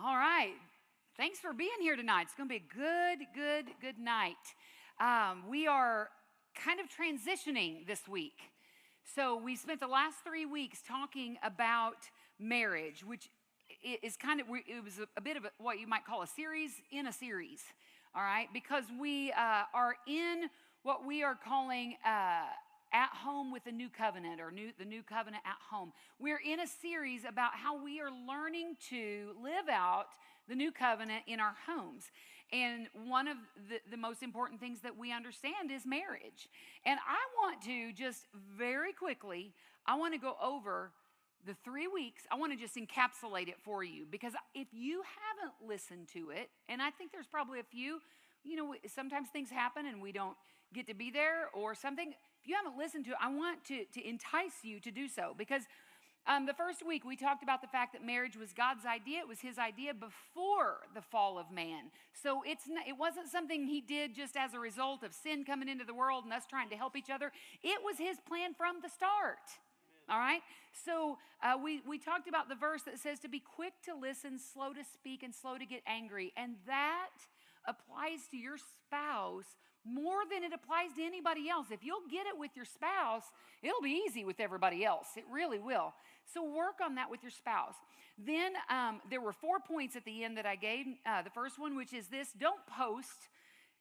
All right. Thanks for being here tonight. It's going to be a good night. We are kind of transitioning this week. So we spent the last 3 weeks talking about marriage, which is it was a bit of what you might call a series in a series. All right. Because we are in what we are calling at home with the new covenant, or the new covenant at home. We're in a series about how we are learning to live out the new covenant in our homes. And one of the most important things that we understand is marriage. And I want to just very quickly, I want to go over the 3 weeks. I want to just encapsulate it for you, because if you haven't listened to it, and I think there's probably a few, sometimes things happen and we don't get to be there or something. If you haven't listened to it, I want to entice you to do so, because the first week we talked about the fact that marriage was God's idea. It was his idea before the fall of man. So it wasn't something he did just as a result of sin coming into the world and us trying to help each other. It was his plan from the start. All right. So we talked about the verse that says to be quick to listen, slow to speak, and slow to get angry. And that applies to your spouse more than it applies to anybody else. If you'll get it with your spouse, it'll be easy with everybody else. It really will. So work on that with your spouse. Then there were 4 points at the end that I gave. The first one, which is this: don't post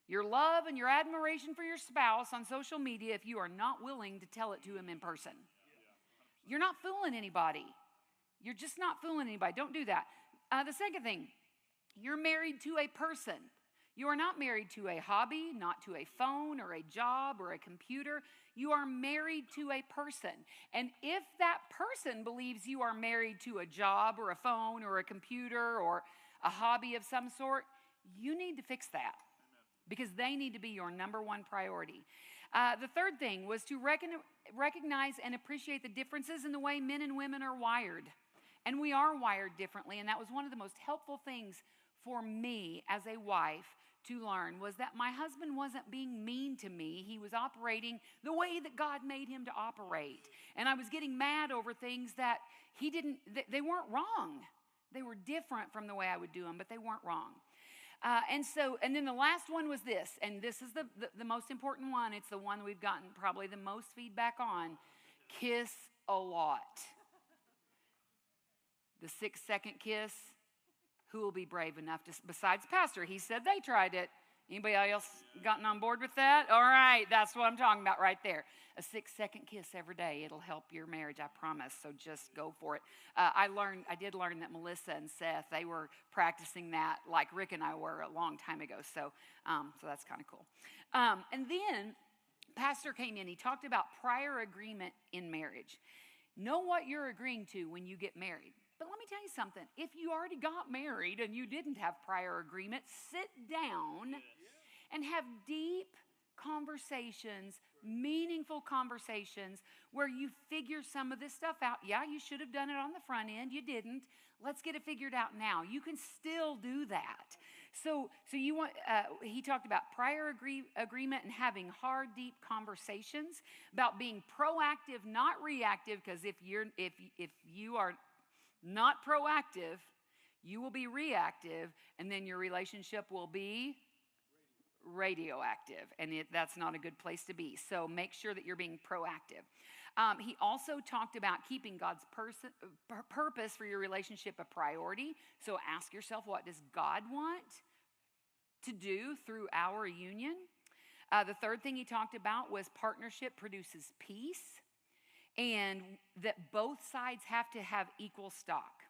your love and your admiration for your spouse on social media if you are not willing to tell it to him in person. You're not fooling anybody. You're just not fooling anybody. Don't do that. The second thing, you're married to a person. You are not married to a hobby, not to a phone or a job or a computer. You are married to a person. And if that person believes you are married to a job or a phone or a computer or a hobby of some sort, you need to fix that, because they need to be your number one priority. The third thing was to recognize and appreciate the differences in the way men and women are wired. And we are wired differently. And that was one of the most helpful things for me as a wife to learn, was that my husband wasn't being mean to me. He was operating the way that God made him to operate. And I was getting mad over things that they weren't wrong. They were different from the way I would do them, but they weren't wrong. And then the last one was this, and this is the most important one. It's the one we've gotten probably the most feedback on: kiss a lot. The 6-second kiss. Who will be brave enough to, besides Pastor? He said they tried it. Anybody else gotten on board with that? All right, that's what I'm talking about right there. A 6-second kiss every day. It'll help your marriage, I promise. So just go for it. I did learn that Melissa and Seth, they were practicing that like Rick and I were a long time ago. So that's kind of cool. And then Pastor came in. He talked about prior agreement in marriage. Know what you're agreeing to when you get married. But let me tell you something. If you already got married and you didn't have prior agreement, sit down and have deep conversations, meaningful conversations, where you figure some of this stuff out. Yeah, you should have done it on the front end. You didn't. Let's get it figured out now. You can still do that. So you want? He talked about prior agreement and having hard, deep conversations about being proactive, not reactive. Because if you are not proactive, you will be reactive, and then your relationship will be radioactive, and that's not a good place to be. So make sure that you're being proactive. He also talked about keeping God's purpose for your relationship a priority. So ask yourself, what does God want to do through our union? The third thing he talked about was partnership produces peace, and that both sides have to have equal stock.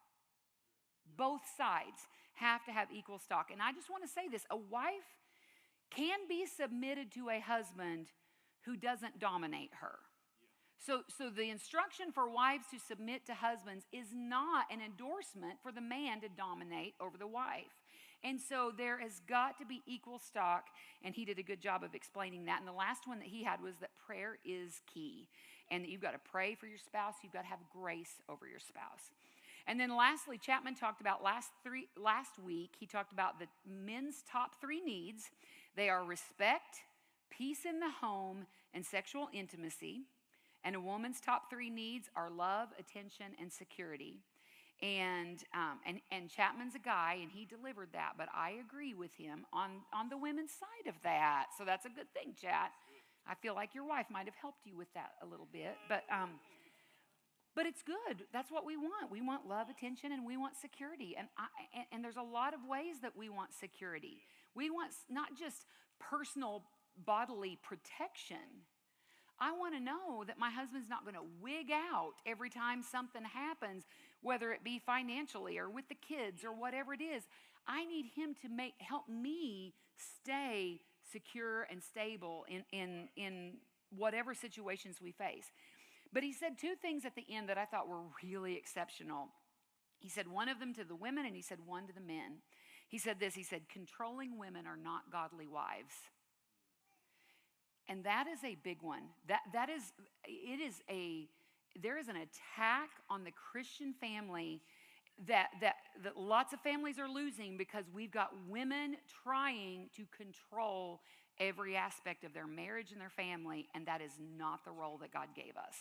Both sides have to have equal stock. And I just want to say this: a wife can be submitted to a husband who doesn't dominate her. So the instruction for wives to submit to husbands is not an endorsement for the man to dominate over the wife. And so there has got to be equal stock, and he did a good job of explaining that. And the last one that he had was that prayer is key, and that you've got to pray for your spouse. You've got to have grace over your spouse. And then lastly, Chapman talked about last week, he talked about the men's top 3 needs. They are respect, peace in the home, and sexual intimacy. And a woman's top 3 needs are love, attention, and security. And Chapman's a guy, and he delivered that. But I agree with him on the women's side of that. So that's a good thing, Chat. I feel like your wife might have helped you with that a little bit. But it's good. That's what we want. We want love, attention, and we want security. And there's a lot of ways that we want security. We want not just personal bodily protection. I want to know that my husband's not going to wig out every time something happens, whether it be financially or with the kids or whatever it is. I need him to help me stay secure and stable in whatever situations we face. But he said two things at the end that I thought were really exceptional. He said one of them to the women, and he said one to the men. He said this, he said, controlling women are not godly wives. And that is a big one. There is an attack on the Christian family that lots of families are losing because we've got women trying to control every aspect of their marriage and their family, and that is not the role that God gave us.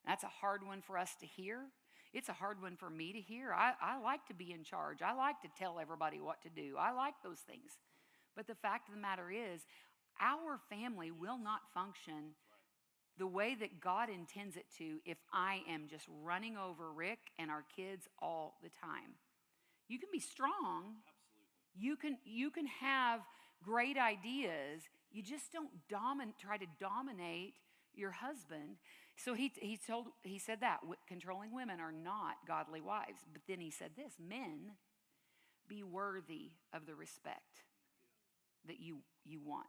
That's a hard one for us to hear. It's a hard one for me to hear. I like to be in charge. I like to tell everybody what to do. I like those things. But the fact of the matter is, our family will not function the way that God intends it to if I am just running over Rick and our kids all the time. You can be strong. Absolutely. You can have great ideas. You just don't try to dominate your husband. So he said that controlling women are not godly wives. But then he said this, men, be worthy of the respect that you want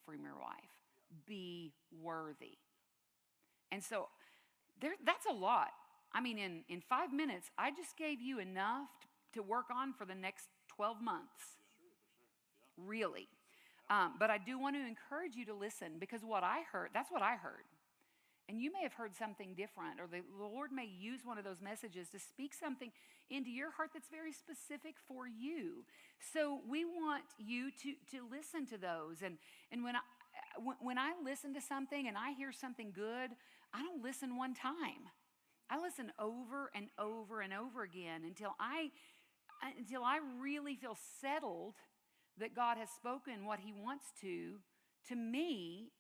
from your wife. Be worthy. And so that's a lot. I mean, in 5 minutes, I just gave you enough to work on for the next 12 months. Yeah. Really. But I do want to encourage you to listen, because that's what I heard. And you may have heard something different, or the Lord may use one of those messages to speak something into your heart that's very specific for you. So we want you to listen to those. And when I listen to something and I hear something good, I don't listen one time. I listen over and over and over again until I really feel settled that God has spoken what he wants to me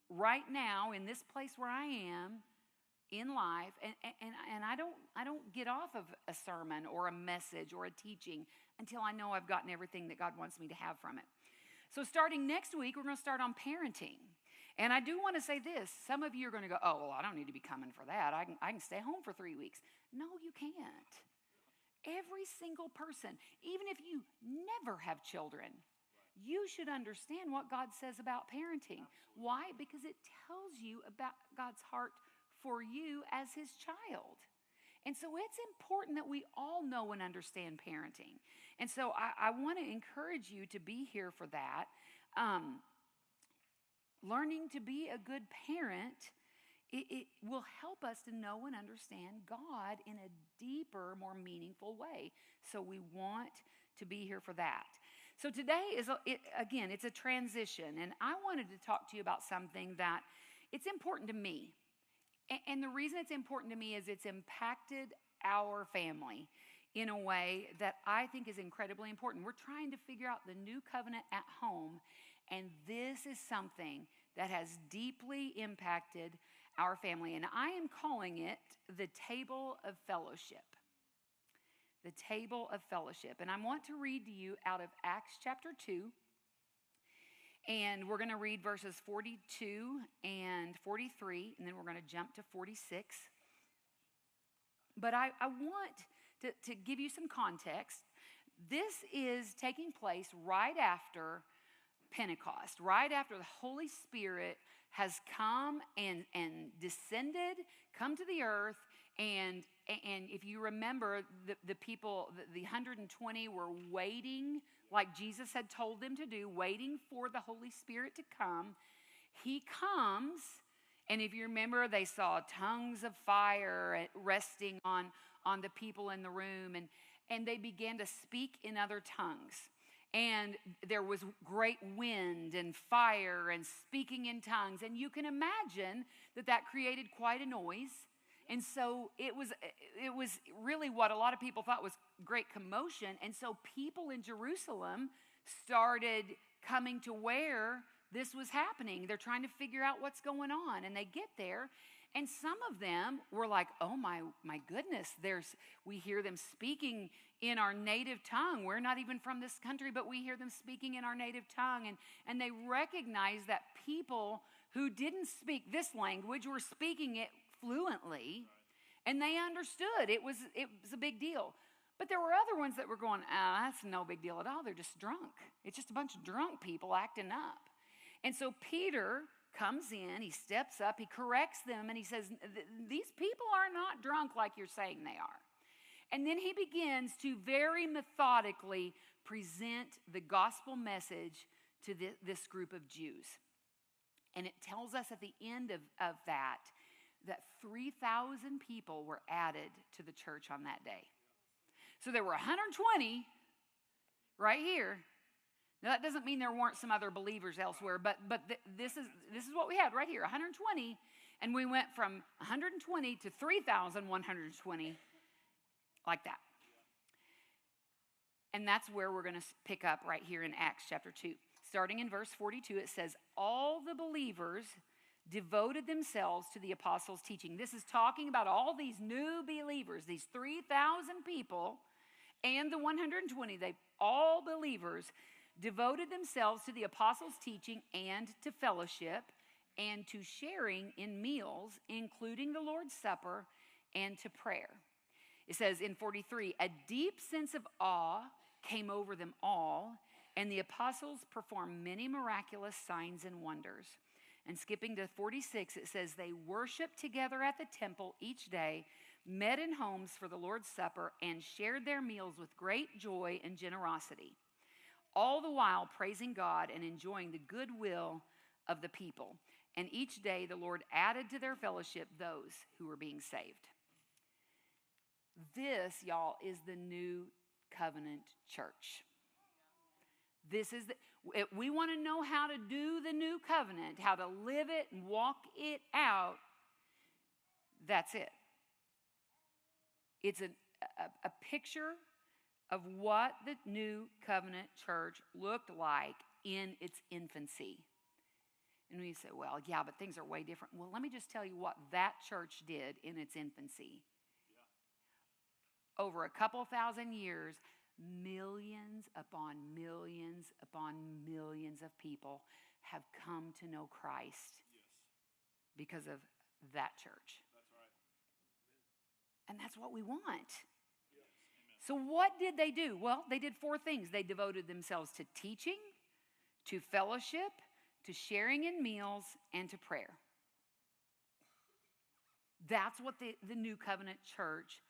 right now in this place where I am in life. And I don't get off of a sermon or a message or a teaching until I know I've gotten everything that God wants me to have from it. So starting next week, we're going to start on parenting. And I do want to say this. Some of you are going to go, oh, well, I don't need to be coming for that. I can stay home for 3 weeks. No, you can't. Every single person, even if you never have children, you should understand what God says about parenting. Why? Because it tells you about God's heart for you as his child. And so it's important that we all know and understand parenting. And so I want to encourage you to be here for that. Learning to be a good parent, it will help us to know and understand God in a deeper, more meaningful way. So we want to be here for that. So today it's a transition, and I wanted to talk to you about something that it's important to me. And the reason it's important to me is it's impacted our family in a way that I think is incredibly important. We're trying to figure out the new covenant at home, and this is something that has deeply impacted our family. And I am calling it the table of fellowship. The table of fellowship. And I want to read to you out of Acts chapter 2. And we're going to read verses 42 and 43, and then we're going to jump to 46. But I want to give you some context. This is taking place right after Pentecost, right after the Holy Spirit has come and descended, come to the earth. And if you remember, the people, the 120 were waiting, like Jesus had told them to do, waiting for the Holy Spirit to come. He comes, and if you remember, they saw tongues of fire resting on the people in the room, and they began to speak in other tongues. And there was great wind and fire and speaking in tongues. And you can imagine that created quite a noise. And so it was really what a lot of people thought was great commotion. And so people in Jerusalem started coming to where this was happening. They're trying to figure out what's going on. And they get there, and some of them were like, oh my goodness, we hear them speaking in our native tongue. We're not even from this country, but we hear them speaking in our native tongue. And they recognize that people who didn't speak this language were speaking it fluently, and they understood. It was a big deal. But there were other ones that were going, that's no big deal at all. They're just drunk. It's just a bunch of drunk people acting up. And so Peter comes in, he steps up, he corrects them, and he says, these people are not drunk like you're saying they are. And then he begins to very methodically present the gospel message to this group of Jews. And it tells us at the end of that 3,000 people were added to the church on that day. So there were 120 right here. Now that doesn't mean there weren't some other believers elsewhere, but this is what we had right here, 120, and we went from 120 to 3,120, like that. And that's where we're going to pick up right here in Acts chapter 2. Starting in verse 42, it says, all the believers devoted themselves to the apostles' teaching. This is talking about all these new believers, these 3,000 people and the 120. They all believers devoted themselves to the apostles' teaching and to fellowship and to sharing in meals, including the Lord's Supper, and to prayer. It says in 43, a deep sense of awe came over them all, and the apostles performed many miraculous signs and wonders. And skipping to 46, it says they worshiped together at the temple each day, met in homes for the Lord's Supper, and shared their meals with great joy and generosity, all the while praising God and enjoying the goodwill of the people. And each day the Lord added to their fellowship those who were being saved. This, y'all, is the new covenant church. This is we want to know how to do the new covenant, how to live it and walk it out. That's it. It's a picture of what the new covenant church looked like in its infancy. And we say, well, yeah, but things are way different. Well, let me just tell you what that church did in its infancy. Yeah. Over a couple thousand years, millions upon millions upon millions of people have come to know Christ. Yes. Because of that church. That's right. And that's what we want. Yes. So what did they do? Well, they did 4 things. They devoted themselves to teaching, to fellowship, to sharing in meals, and to prayer. That's what the new covenant church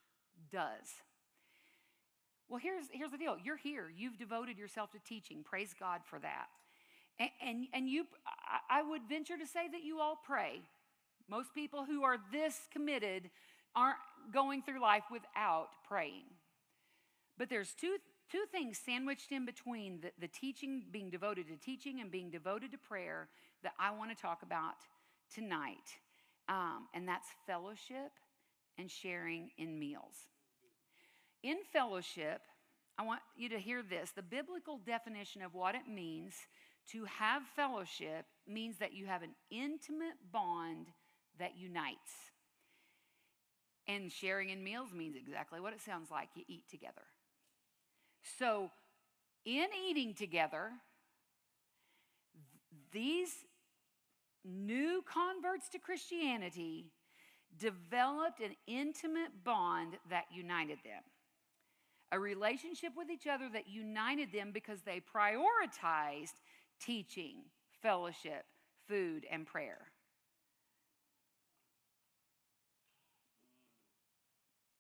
does. Well, here's the deal. You're here. You've devoted yourself to teaching. Praise God for that. And you, I would venture to say that you all pray. Most people who are this committed aren't going through life without praying. But there's two things sandwiched in between the teaching, being devoted to teaching and being devoted to prayer, that I want to talk about tonight. And that's fellowship and sharing in meals. In fellowship, I want you to hear this. The biblical definition of what it means to have fellowship means that you have an intimate bond that unites. And sharing in meals means exactly what it sounds like. You eat together. So, in eating together, these new converts to Christianity developed an intimate bond that united them. A relationship with each other that united them because they prioritized teaching, fellowship, food, and prayer.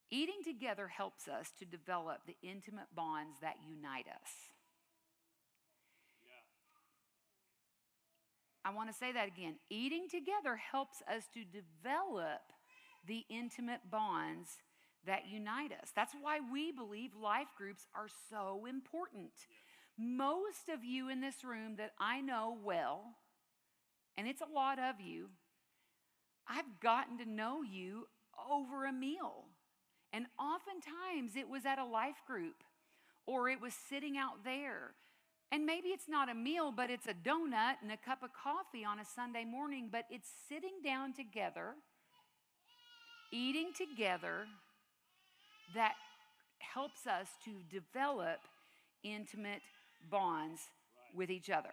Eating together helps us to develop the intimate bonds that unite us. I want to say that again. Eating together helps us to develop the intimate bonds that unite us. That's why we believe life groups are so important. Most of you in this room that I know well, and it's a lot of you, I've gotten to know you over a meal. And oftentimes it was at a life group or it was sitting out there. And maybe it's not a meal, but it's a donut and a cup of coffee on a Sunday morning, but it's sitting down together, eating together, that helps us to develop intimate bonds with each other.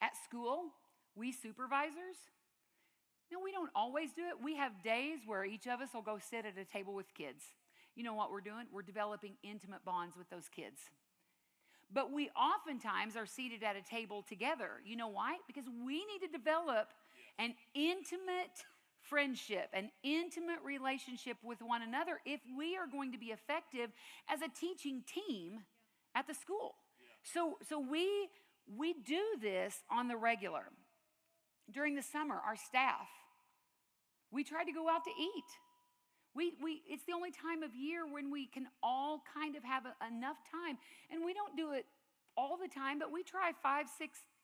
At school, we supervisors, no, we don't always do it. We have days where each of us will go sit at a table with kids. You know what we're doing? We're developing intimate bonds with those kids. But we oftentimes are seated at a table together. You know why? Because we need to develop an intimate friendship, an intimate relationship with one another if we are going to be effective as a teaching team at the school. So we do this on the regular. During the summer, our staff, we try to go out to eat. It's the only time of year when we can all kind of have enough time. And we don't do it all the time, but we try 5-6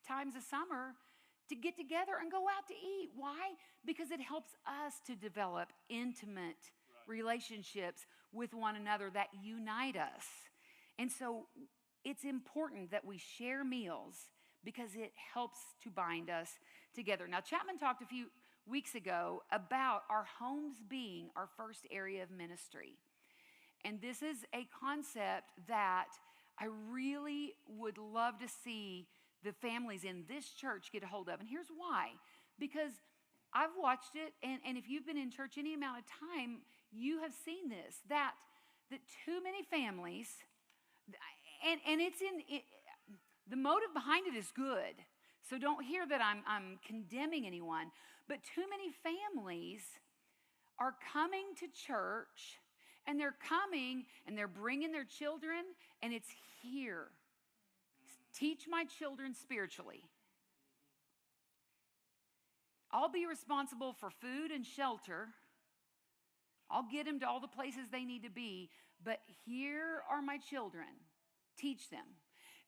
times a summer to get together and go out to eat. Why? Because it helps us to develop intimate relationships with one another that unite us. And so it's important that we share meals because it helps to bind us together. Now, Chapman talked a few weeks ago about our homes being our first area of ministry. And this is a concept that I really would love to see the families in this church get a hold of. And here's why. Because I've watched it, and if you've been in church any amount of time, you have seen this, that too many families, and it's the motive behind it is good. So don't hear that I'm condemning anyone. But too many families are coming to church, and they're coming and they're bringing their children, and it's here. Teach my children spiritually. I'll be responsible for food and shelter. I'll get them to all the places they need to be. But here are my children. Teach them.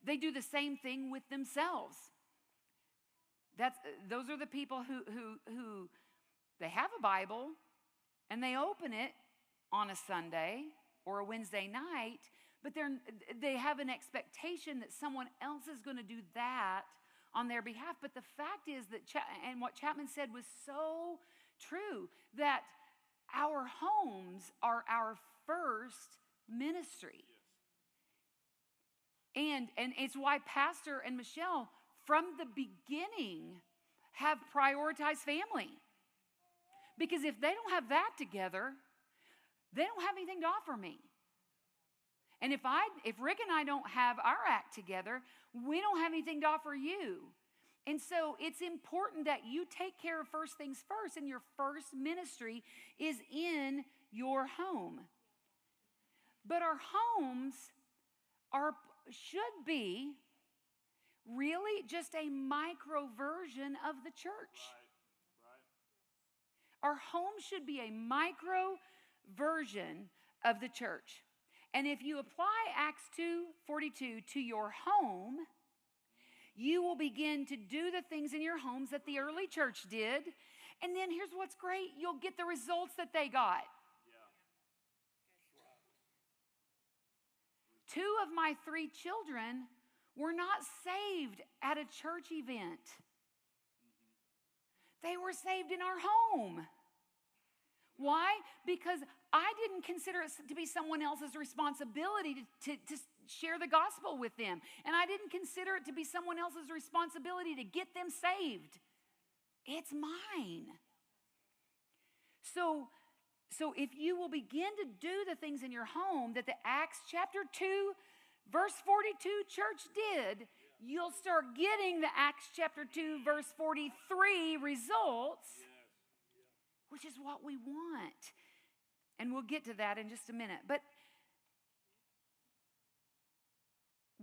They do the same thing with themselves. Those are the people who they have a Bible and they open it on a Sunday or a Wednesday night, but they have an expectation that someone else is going to do that on their behalf. But the fact is that, and what Chapman said was so true, that our homes are our first ministry. And it's why Pastor and Michelle, from the beginning, have prioritized family. Because if they don't have that together, they don't have anything to offer me. And if Rick and I don't have our act together, we don't have anything to offer you. And so it's important that you take care of first things first, and your first ministry is in your home. But our homes should be really just a micro version of the church. Right. Our home should be a micro version of the church. And if you apply Acts 2:42 to your home, you will begin to do the things in your homes that the early church did. And then here's what's great. You'll get the results that they got. Yeah. 2 of my 3 children were not saved at a church event. They were saved in our home. Why? Because I didn't consider it to be someone else's responsibility to share the gospel with them. And I didn't consider it to be someone else's responsibility to get them saved. It's mine. So if you will begin to do the things in your home that the Acts chapter 2, verse 42 church did, you'll start getting the Acts chapter 2, verse 43 results, which is what we want. And we'll get to that in just a minute. But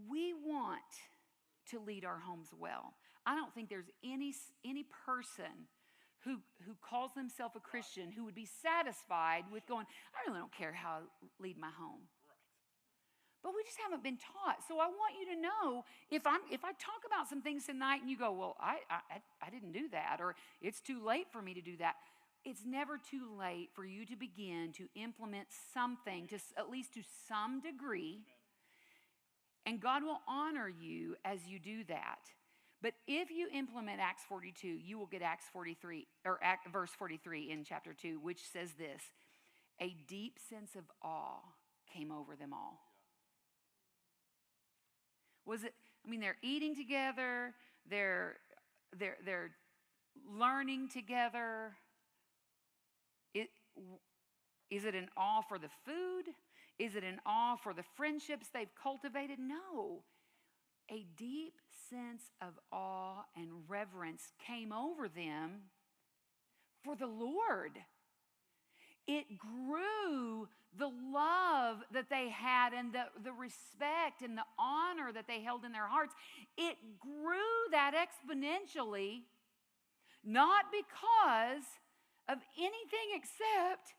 we want to lead our homes well. I don't think there's any person who calls themselves a Christian who would be satisfied with going, I really don't care how I lead my home. But we just haven't been taught. So I want you to know, if I talk about some things tonight and you go, well, I didn't do that, or it's too late for me to do that, it's never too late for you to begin to implement something, at least to some degree. And God will honor you as you do that. But if you implement Acts 42, you will get Acts 43, or verse 43 in chapter 2, which says this: a deep sense of awe came over them all. Was it? I mean, they're eating together, they're learning together. Is it an awe for the food? Is it an awe for the friendships they've cultivated? No. A deep sense of awe and reverence came over them for the Lord. It grew the love that they had and the respect and the honor that they held in their hearts. It grew that exponentially, not because of anything except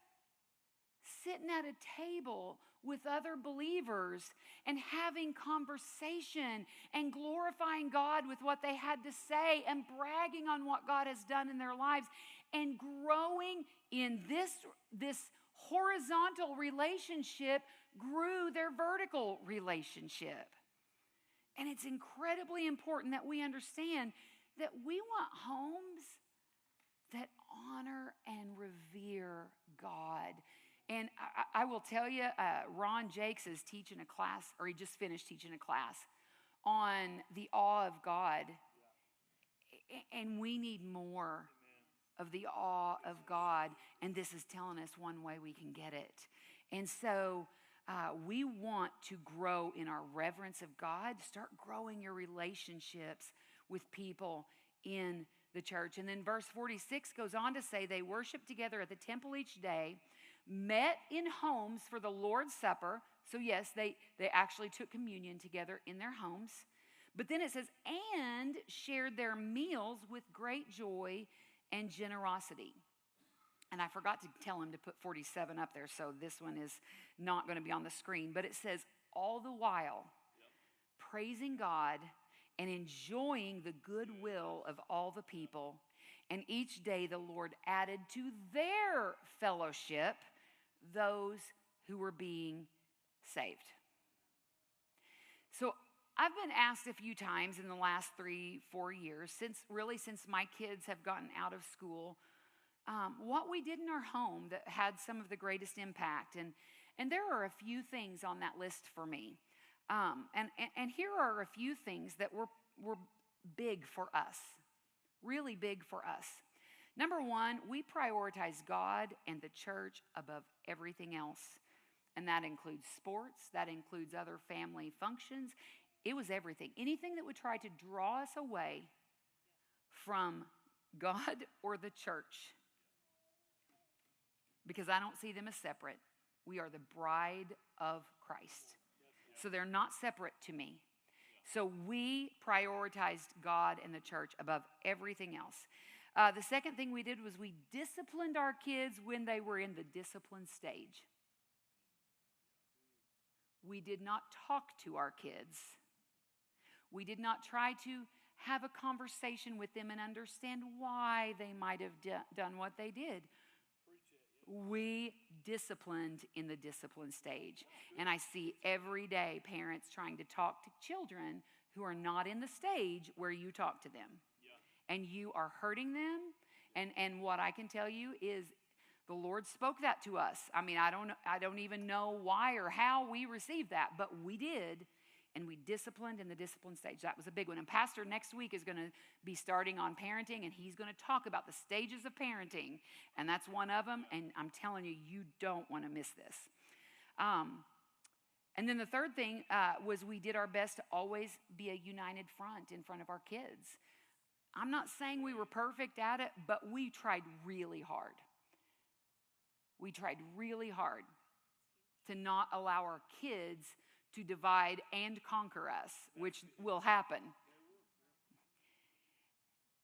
sitting at a table with other believers and having conversation and glorifying God with what they had to say and bragging on what God has done in their lives and growing in this horizontal relationship grew their vertical relationship. And it's incredibly important that we understand that we want homes that honor and revere God. And I will tell you, Ron Jakes is teaching a class, or he just finished teaching a class on the awe of God. And we need more of the awe of God. And this is telling us one way we can get it. And so we want to grow in our reverence of God. Start growing your relationships with people in the church. And then verse 46 goes on to say they worshiped together at the temple each day, met in homes for the Lord's Supper. So yes, they actually took communion together in their homes. But then it says, and shared their meals with great joy and generosity. And I forgot to tell him to put 47 up there, so this one is not going to be on the screen. But it says, all the while, praising God and enjoying the goodwill of all the people. And each day the Lord added to their fellowship those who were being saved. So I've been asked a few times in the last 3-4 years, since my kids have gotten out of school, what we did in our home that had some of the greatest impact. And there are a few things on that list for me. And here are a few things that were big for us, really big for us. Number one, we prioritize God and the church above everything else. And that includes sports, that includes other family functions. It was everything. Anything that would try to draw us away from God or the church. Because I don't see them as separate. We are the bride of Christ. So they're not separate to me. So we prioritized God and the church above everything else. The second thing we did was we disciplined our kids when they were in the discipline stage. We did not talk to our kids. We did not try to have a conversation with them and understand why they might have done what they did. We disciplined in the discipline stage. And I see every day parents trying to talk to children who are not in the stage where you talk to them. Yeah. And you are hurting them. And what I can tell you is the Lord spoke that to us. I mean, I don't even know why or how we received that, but we did. And we disciplined in the discipline stage. That was a big one. And Pastor next week is going to be starting on parenting, and he's going to talk about the stages of parenting. And that's one of them. And I'm telling you, you don't want to miss this. And then the third thing was we did our best to always be a united front in front of our kids. I'm not saying we were perfect at it, but we tried really hard. We tried really hard to not allow our kids to divide and conquer us, which will happen.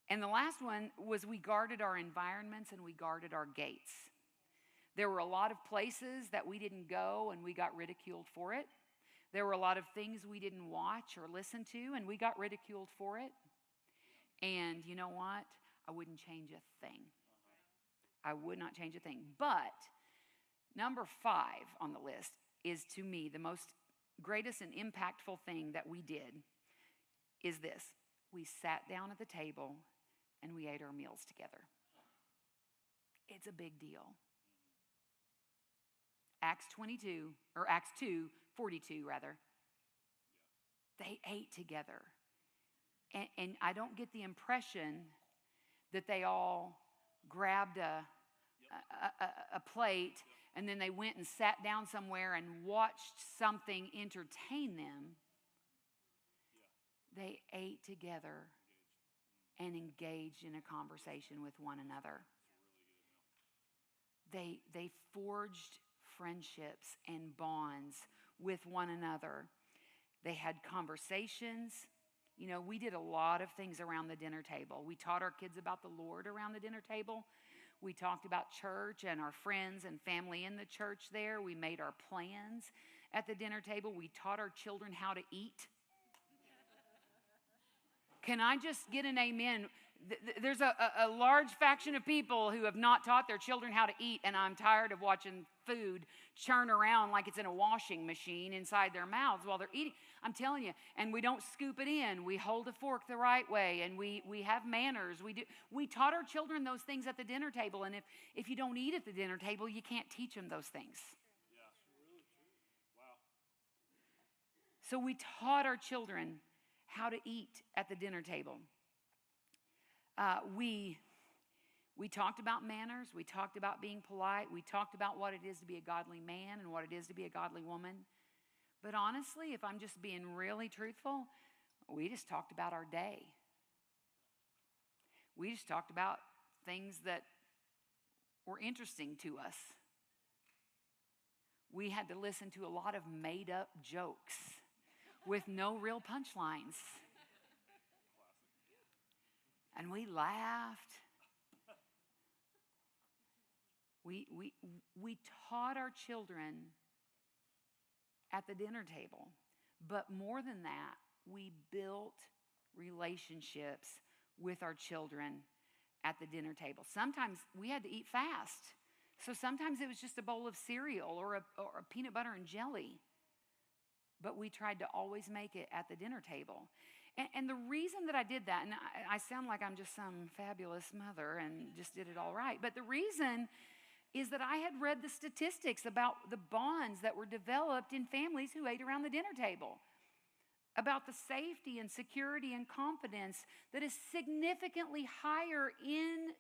And the last one was we guarded our environments and we guarded our gates. There were a lot of places that we didn't go and we got ridiculed for it. There were a lot of things we didn't watch or listen to and we got ridiculed for it. And you know what? I wouldn't change a thing. I would not change a thing. But number 5 on the list is, to me, the most greatest and impactful thing that we did is this. We sat down at the table and we ate our meals together. It's a big deal. Acts 2:42 rather. They ate together. And I don't get the impression that they all grabbed a plate and then they went and sat down somewhere and watched something entertain them. They ate together and engaged in a conversation with one another. They forged friendships and bonds with one another. They had conversations. You know, we did a lot of things around the dinner table. We taught our kids about the Lord around the dinner table. We talked about church and our friends and family in the church there. We made our plans at the dinner table. We taught our children how to eat. Can I just get an amen? There's a large faction of people who have not taught their children how to eat, and I'm tired of watching food churn around like it's in a washing machine inside their mouths while they're eating. I'm telling you, and we don't scoop it in. We hold a fork the right way, and we have manners. We taught our children those things at the dinner table, and if you don't eat at the dinner table, you can't teach them those things. Yeah, really true. Wow. So we taught our children how to eat at the dinner table. We talked about manners. We talked about being polite. We talked about what it is to be a godly man and what it is to be a godly woman. But honestly, if I'm just being really truthful, we just talked about our day. We just talked about things that were interesting to us. We had to listen to a lot of made-up jokes with no real punchlines. And we laughed. We taught our children at the dinner table. But more than that, we built relationships with our children at the dinner table. Sometimes we had to eat fast. So sometimes it was just a bowl of cereal or a peanut butter and jelly. But we tried to always make it at the dinner table. And the reason that I did that, and I sound like I'm just some fabulous mother and just did it all right, but the reason is that I had read the statistics about the bonds that were developed in families who ate around the dinner table, about the safety and security and confidence that is significantly higher in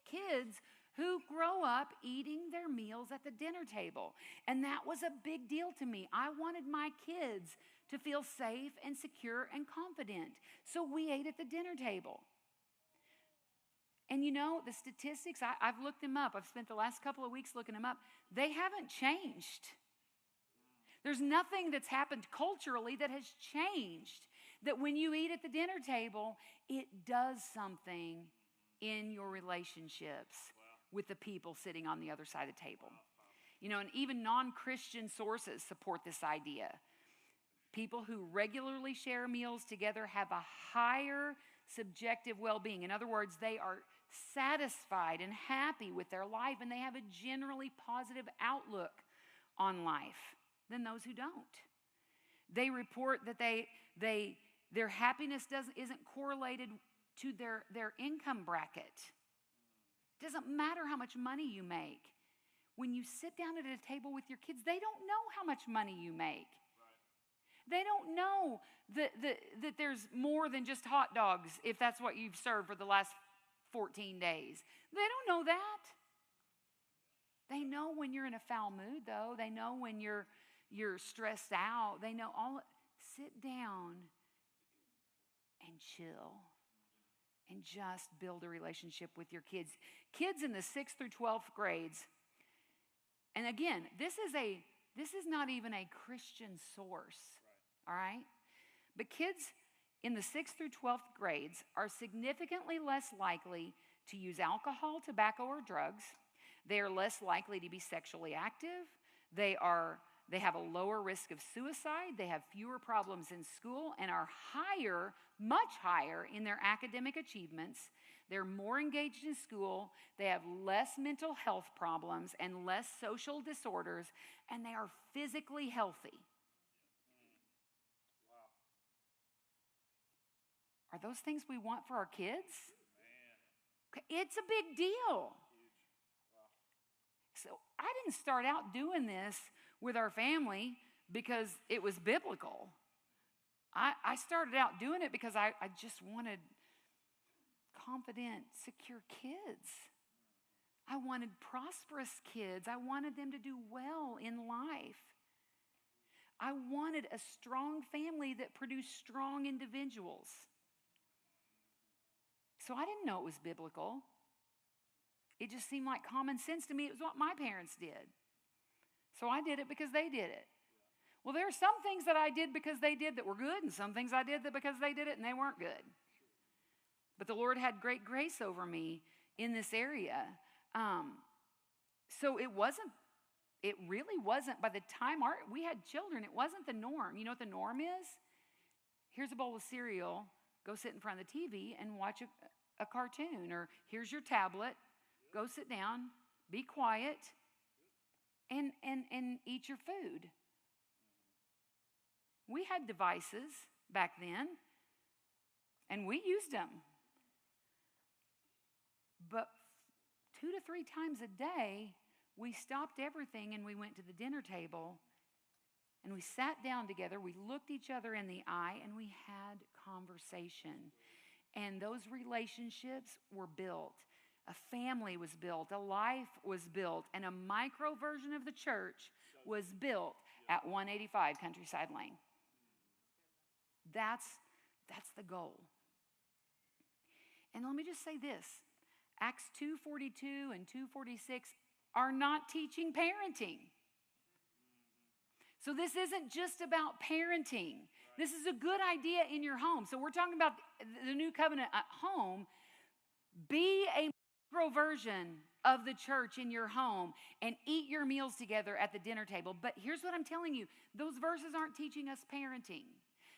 kids who grow up eating their meals at the dinner table. And that was a big deal to me. I wanted my kids to feel safe and secure and confident. So we ate at the dinner table. And you know, the statistics, I've looked them up. I've spent the last couple of weeks looking them up. They haven't changed. There's nothing that's happened culturally that has changed. That when you eat at the dinner table, it does something in your relationships with the people sitting on the other side of the table. You know, and even non-Christian sources support this idea. People who regularly share meals together have a higher subjective well-being. In other words, they are satisfied and happy with their life, and they have a generally positive outlook on life than those who don't. They report that their happiness isn't correlated to their income bracket. It doesn't matter how much money you make. When you sit down at a table with your kids, they don't know how much money you make. They don't know that there's more than just hot dogs if that's what you've served for the last 14 days. They don't know that. They know when you're in a foul mood, though. They know when you're stressed out. They know all. Sit down and chill and just build a relationship with your kids. Kids in the 6th through 12th grades. And again, this is not even a Christian source. All right? But kids in the 6th through 12th grades are significantly less likely to use alcohol, tobacco, or drugs. They are less likely to be sexually active. They have a lower risk of suicide. They have fewer problems in school and are higher, much higher in their academic achievements. They're more engaged in school. They have less mental health problems and less social disorders, and they are physically healthy. Wow. Are those things we want for our kids? Man. It's a big deal. Huge. Wow. So I didn't start out doing this with our family because it was biblical. I started out doing it because I just wanted confident, secure kids. I wanted prosperous kids. I wanted them to do well in life. I wanted a strong family that produced strong individuals. So I didn't know it was biblical. It just seemed like common sense to me. It was what my parents did. So I did it because they did it. Well, there are some things that I did because they did that were good, and some things I did that because they did it and they weren't good. But the Lord had great grace over me in this area. So it really wasn't, by the time we had children, it wasn't the norm. You know what the norm is? Here's a bowl of cereal, go sit in front of the TV and watch a cartoon. Or here's your tablet, go sit down, be quiet, and eat your food. We had devices back then, and we used them. But 2 to 3 times a day, we stopped everything and we went to the dinner table and we sat down together. We looked each other in the eye and we had conversation. And those relationships were built. A family was built. A life was built. And a micro version of the church was built at 185 Countryside Lane. That's the goal. And let me just say this. Acts 2:42 and 2:46 are not teaching parenting. So this isn't just about parenting. This is a good idea in your home. So we're talking about the new covenant at home. Be a micro version of the church in your home and eat your meals together at the dinner table. But here's what I'm telling you. Those verses aren't teaching us parenting.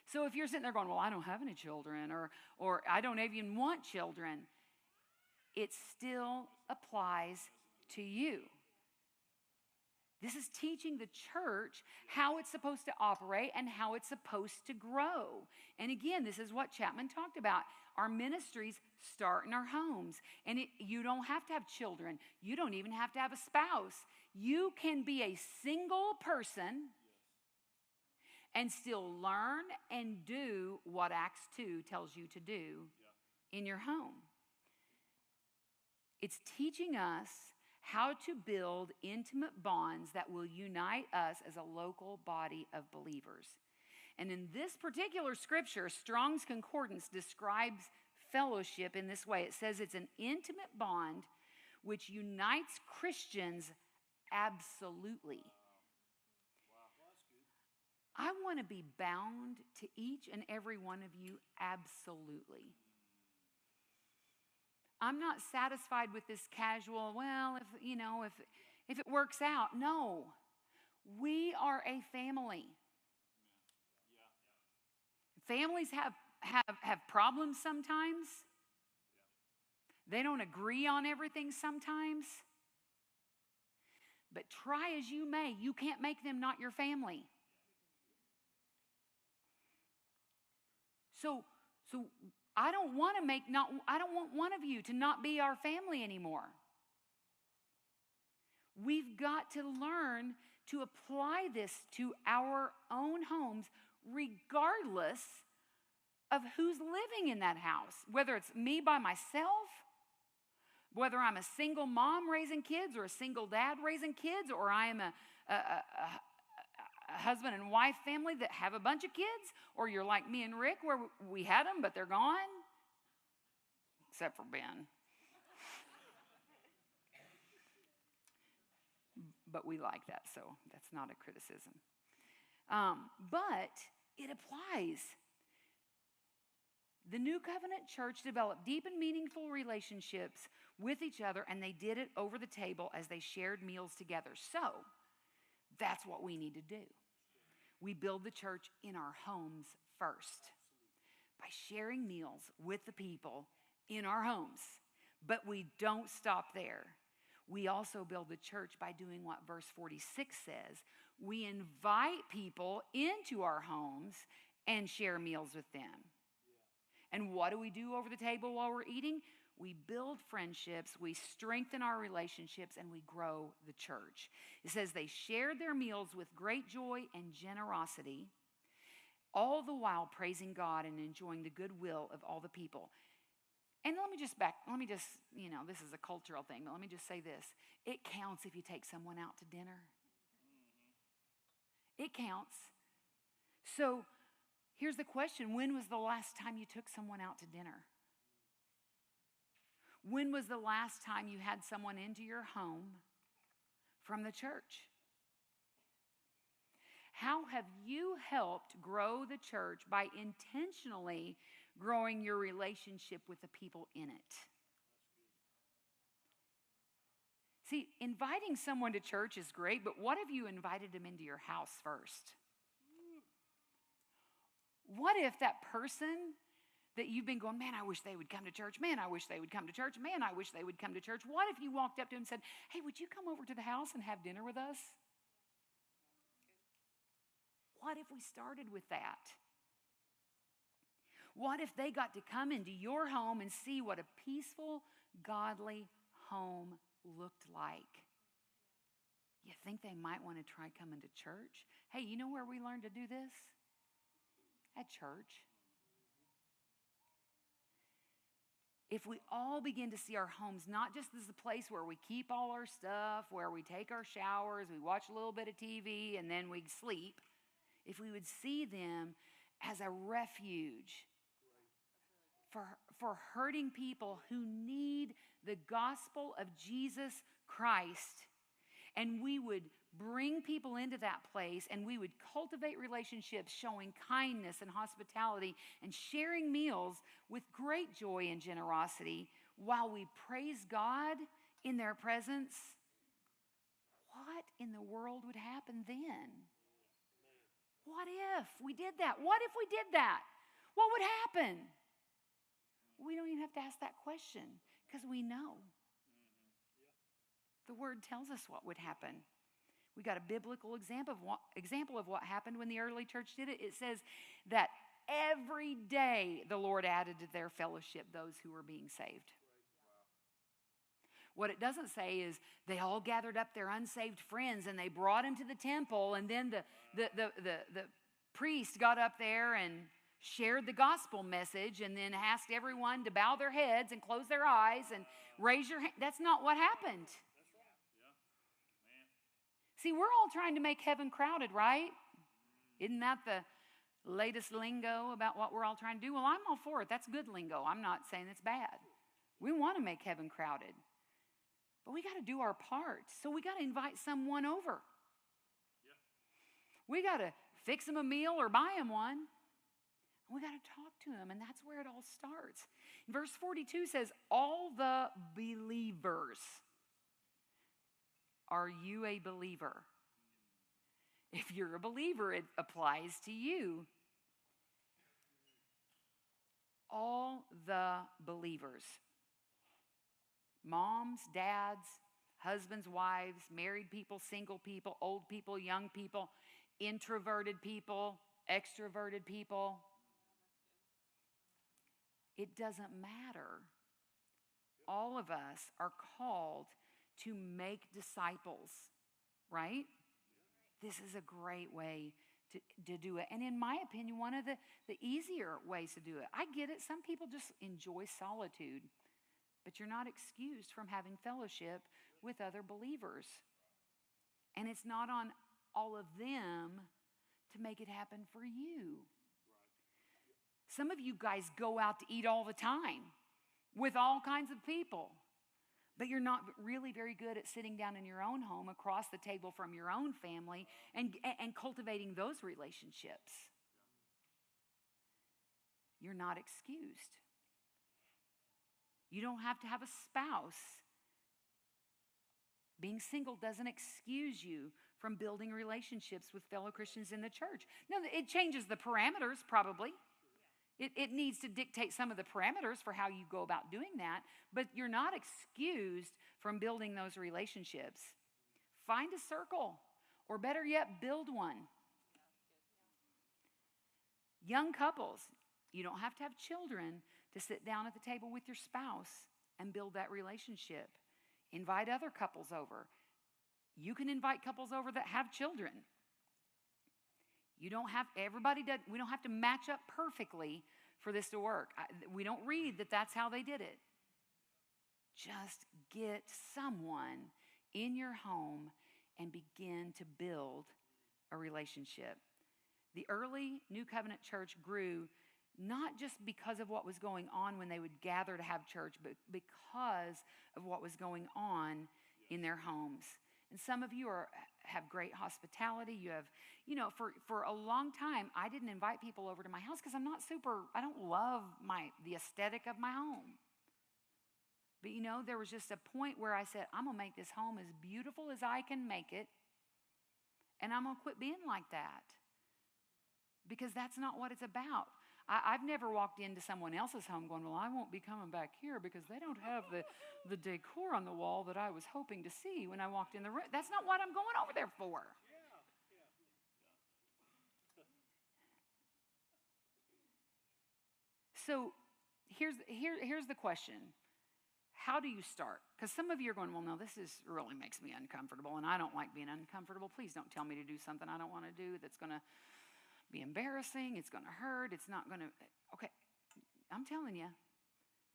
So if you're sitting there going, well, I don't have any children, or I don't even want children, it still applies to you. This is teaching the church how it's supposed to operate and how it's supposed to grow. And again, this is what Chapman talked about. Our ministries start in our homes. And you don't have to have children. You don't even have to have a spouse. You can be a single person and still learn and do what Acts 2 tells you to do in your home. It's teaching us how to build intimate bonds that will unite us as a local body of believers. And in this particular scripture, Strong's Concordance describes fellowship in this way. It says it's an intimate bond which unites Christians absolutely. I want to be bound to each and every one of you absolutely. I'm not satisfied with this casual, well, if it works out. No. We are a family. Families have problems sometimes. They don't agree on everything sometimes. But try as you may, you can't make them not your family. So I don't want one of you to not be our family anymore. We've got to learn to apply this to our own homes regardless of who's living in that house. Whether it's me by myself, whether I'm a single mom raising kids or a single dad raising kids, or I am a husband and wife family that have a bunch of kids, or you're like me and Rick where we had them but they're gone, except for Ben. But we like that, so that's not a criticism. But it applies. The New Covenant Church developed deep and meaningful relationships with each other, and they did it over the table as they shared meals together. So that's what we need to do. We build the church in our homes first by sharing meals with the people in our homes. But we don't stop there. We also build the church by doing what verse 46 says. We invite people into our homes and share meals with them. Yeah. And what do we do over the table while we're eating? We build friendships, we strengthen our relationships, and we grow the church. It says they shared their meals with great joy and generosity, all the while praising God and enjoying the goodwill of all the people. And let me just, this is a cultural thing, but let me just say this. It counts if you take someone out to dinner. It counts. So here's the question. When was the last time you took someone out to dinner? When was the last time you had someone into your home from the church? How have you helped grow the church by intentionally growing your relationship with the people in it? See, inviting someone to church is great, but what if you invited them into your house first? What if that person that you've been going, man, I wish they would come to church. Man, I wish they would come to church. Man, I wish they would come to church. What if you walked up to him and said, hey, would you come over to the house and have dinner with us? What if we started with that? What if they got to come into your home and see what a peaceful, godly home looked like? You think they might want to try coming to church? Hey, you know where we learned to do this? At church. If we all begin to see our homes not just as a place where we keep all our stuff, where we take our showers, we watch a little bit of TV, and then we sleep, if we would see them as a refuge for hurting people who need the gospel of Jesus Christ, and we would bring people into that place, and we would cultivate relationships showing kindness and hospitality and sharing meals with great joy and generosity while we praise God in their presence, what in the world would happen then? What if we did that? What if we did that? What would happen? We don't even have to ask that question because we know. The Word tells us what would happen. We got a biblical example of what happened when the early church did it. It says that every day the Lord added to their fellowship those who were being saved. What it doesn't say is they all gathered up their unsaved friends and they brought them to the temple, and then the priest got up there and shared the gospel message and then asked everyone to bow their heads and close their eyes and raise your hand. That's not what happened. See, we're all trying to make heaven crowded, right? Isn't that the latest lingo about what we're all trying to do? Well, I'm all for it. That's good lingo. I'm not saying it's bad. We want to make heaven crowded. But we got to do our part. So we got to invite someone over. Yeah. We got to fix them a meal or buy them one. We got to talk to them, and that's where it all starts. Verse 42 says, all the believers. Are you a believer? If you're a believer, it applies to you. All the believers. Moms, dads, husbands, wives, married people, single people, old people, young people, introverted people, extroverted people. It doesn't matter. All of us are called to make disciples, right? This is a great way to do it. And in my opinion, one of the easier ways to do it. I get it. Some people just enjoy solitude, but you're not excused from having fellowship with other believers. And it's not on all of them to make it happen for you. Some of you guys go out to eat all the time with all kinds of people. But you're not really very good at sitting down in your own home across the table from your own family and cultivating those relationships. You're not excused. You don't have to have a spouse. Being single doesn't excuse you from building relationships with fellow Christians in the church. No, it changes the parameters probably. It needs to dictate some of the parameters for how you go about doing that, but you're not excused from building those relationships. Find a circle, or better yet, build one. Young couples, you don't have to have children to sit down at the table with your spouse and build that relationship. Invite other couples over. You can invite couples over that have children. We don't have to match up perfectly for this to work. We don't read that that's how they did it. Just get someone in your home and begin to build a relationship. The early New Covenant church grew not just because of what was going on when they would gather to have church, but because of what was going on in their homes. And some of you have great hospitality. You have, for a long time, I didn't invite people over to my house because I don't love the aesthetic of my home. But there was just a point where I said, I'm going to make this home as beautiful as I can make it. And I'm going to quit being like that. Because that's not what it's about. I've never walked into someone else's home going, well, I won't be coming back here because they don't have the decor on the wall that I was hoping to see when I walked in the room. That's not what I'm going over there for. So here's the question. How do you start? Because some of you are going, well, no, this really makes me uncomfortable, and I don't like being uncomfortable. Please don't tell me to do something I don't want to do that's going to be embarrassing. It's going to hurt. It's not going to. Okay, I'm telling you,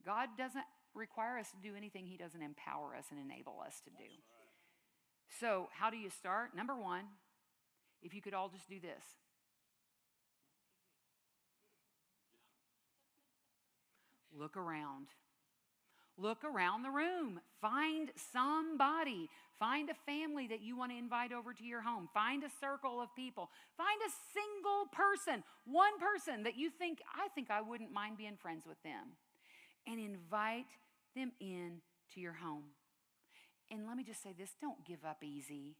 God doesn't require us to do anything He doesn't empower us and enable us to do. So how do you start? Number one, if you could all just do this. Look around. Look around the room. Find somebody. Find a family that you want to invite over to your home. Find a circle of people. Find a single person, one person that you think, I wouldn't mind being friends with them. And invite them in to your home. And let me just say this, don't give up easy.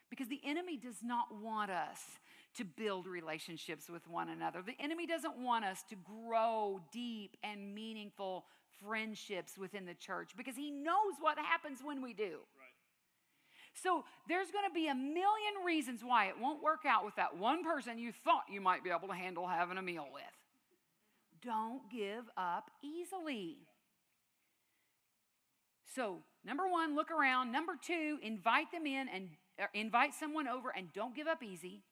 Because the enemy does not want us to build relationships with one another. The enemy doesn't want us to grow deep and meaningful friendships within the church because he knows what happens when we do. Right. So there's going to be a million reasons why it won't work out with that one person you thought you might be able to handle having a meal with. Don't give up easily. So, number one, look around. Number two, invite them in and invite someone over and don't give up easy.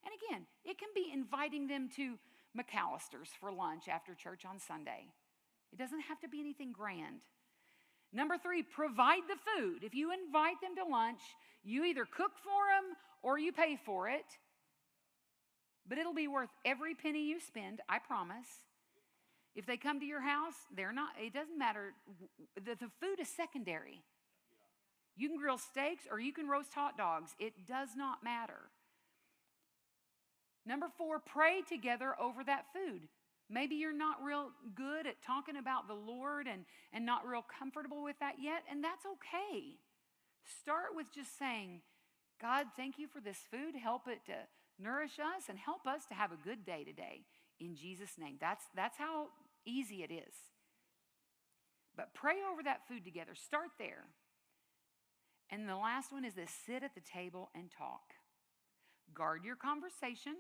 And again, it can be inviting them to McAllister's for lunch after church on Sunday. It doesn't have to be anything grand. Number three, provide the food. If you invite them to lunch, you either cook for them or you pay for it. But it'll be worth every penny you spend, I promise. If they come to your house, it doesn't matter. The food is secondary. You can grill steaks or you can roast hot dogs. It does not matter. Number four, pray together over that food. Maybe you're not real good at talking about the Lord and not real comfortable with that yet, and that's okay. Start with just saying, God, thank you for this food. Help it to nourish us and help us to have a good day today. In Jesus' name. That's how easy it is. But pray over that food together. Start there. And the last one is this: sit at the table and talk. Guard your conversation.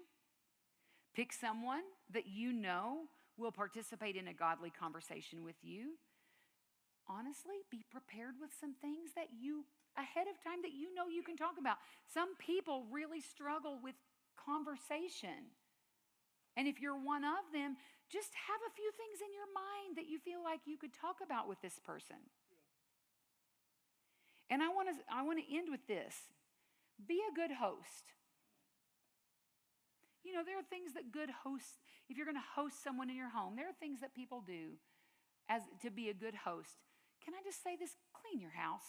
Pick someone that you know will participate in a godly conversation with you. Honestly, be prepared with some things that you, ahead of time, that you know you can talk about. Some people really struggle with conversation. And if you're one of them, just have a few things in your mind that you feel like you could talk about with this person. And I want to end with this. Be a good host. You know, there are things that good hosts, if you're going to host someone in your home, there are things that people do to be a good host. Can I just say this? Clean your house.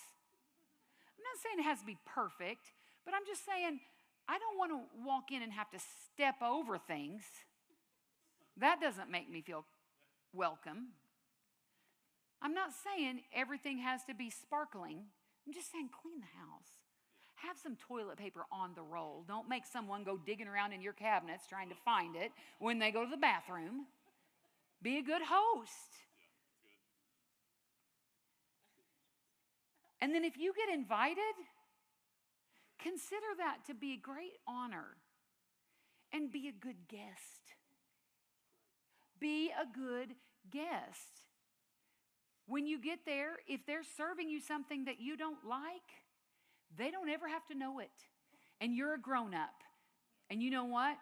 I'm not saying it has to be perfect, but I'm just saying I don't want to walk in and have to step over things. That doesn't make me feel welcome. I'm not saying everything has to be sparkling. I'm just saying clean the house. Have some toilet paper on the roll. Don't make someone go digging around in your cabinets trying to find it when they go to the bathroom. Be a good host. And then if you get invited, consider that to be a great honor. And be a good guest. Be a good guest. When you get there, if they're serving you something that you don't like, they don't ever have to know it. And you're a grown-up. And you know what?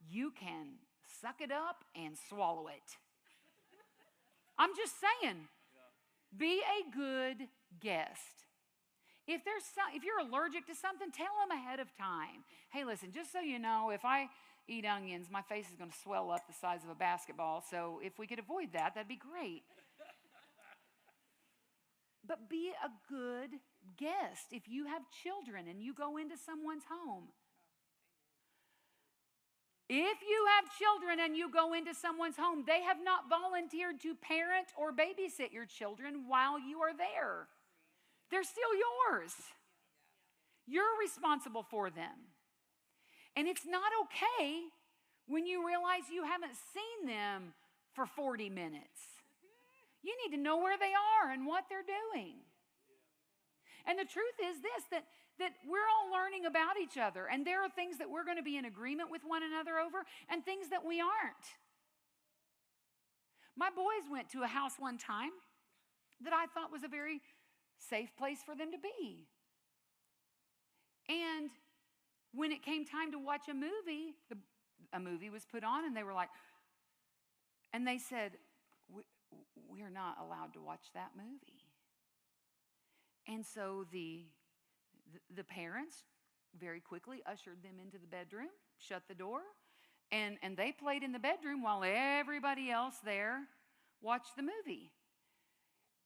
You can suck it up and swallow it. I'm just saying, be a good guest. If you're allergic to something, tell them ahead of time. Hey, listen, just so you know, if I eat onions, my face is going to swell up the size of a basketball. So if we could avoid that, that'd be great. But be a good guest. If you have children and you go into someone's home, if you have children and you go into someone's home, they have not volunteered to parent or babysit your children while you are there. They're still yours. You're responsible for them. And it's not okay when you realize you haven't seen them for 40 minutes. You need to know where they are and what they're doing. And the truth is this, that we're all learning about each other. And there are things that we're going to be in agreement with one another over and things that we aren't. My boys went to a house one time that I thought was a very safe place for them to be. And when it came time to watch a movie was put on, and they were like, and they said, we're not allowed to watch that movie. And so the parents very quickly ushered them into the bedroom, shut the door, and they played in the bedroom while everybody else there watched the movie.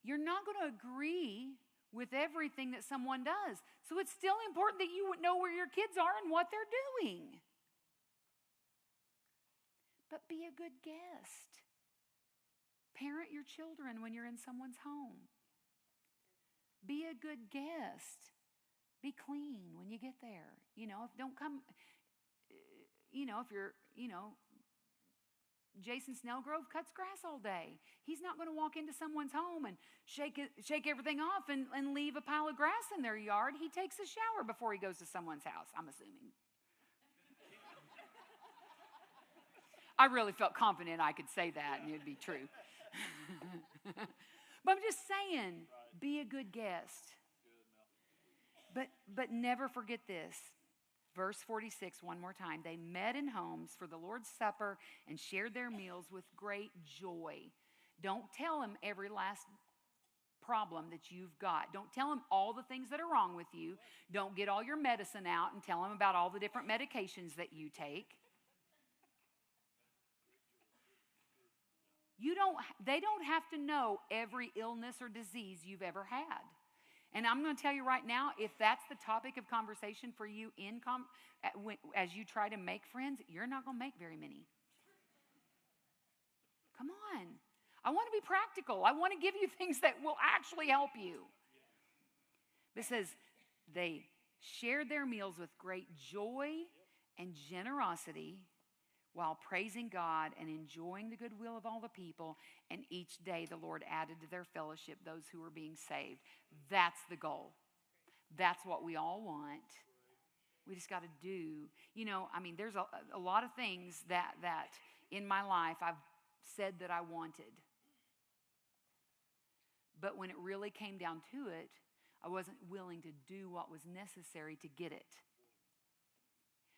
You're not going to agree with everything that someone does. So it's still important that you know where your kids are and what they're doing. But be a good guest. Parent your children when you're in someone's home. Be a good guest. Be clean when you get there. Don't come, if you're, Jason Snellgrove cuts grass all day. He's not going to walk into someone's home and shake everything off and leave a pile of grass in their yard. He takes a shower before he goes to someone's house, I'm assuming. I really felt confident I could say that and it'd be true. But I'm just saying, be a good guest. But never forget this. Verse 46, one more time. They met in homes for the Lord's Supper and shared their meals with great joy. Don't tell them every last problem that you've got. Don't tell them all the things that are wrong with you. Don't get all your medicine out and tell them about all the different medications that you take. They don't have to know every illness or disease you've ever had. And I'm going to tell you right now, if that's the topic of conversation for you as you try to make friends, you're not going to make very many. Come on. I want to be practical. I want to give you things that will actually help you. It says, they shared their meals with great joy and generosity while praising God and enjoying the goodwill of all the people. And each day the Lord added to their fellowship those who were being saved. That's the goal. That's what we all want. We just got to do. There's a lot of things that in my life I've said that I wanted. But when it really came down to it, I wasn't willing to do what was necessary to get it.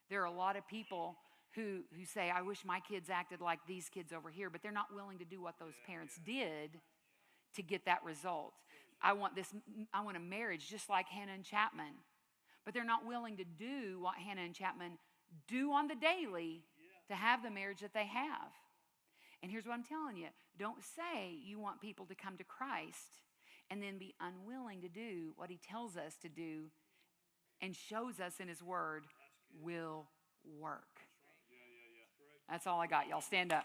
There are a lot of people who say, I wish my kids acted like these kids over here, but they're not willing to do what those parents did to get that result. I want a marriage just like Hannah and Chapman, but they're not willing to do what Hannah and Chapman do on the daily to have the marriage that they have. And here's what I'm telling you. Don't say you want people to come to Christ and then be unwilling to do what He tells us to do and shows us in His Word will work. That's all I got. Y'all stand up.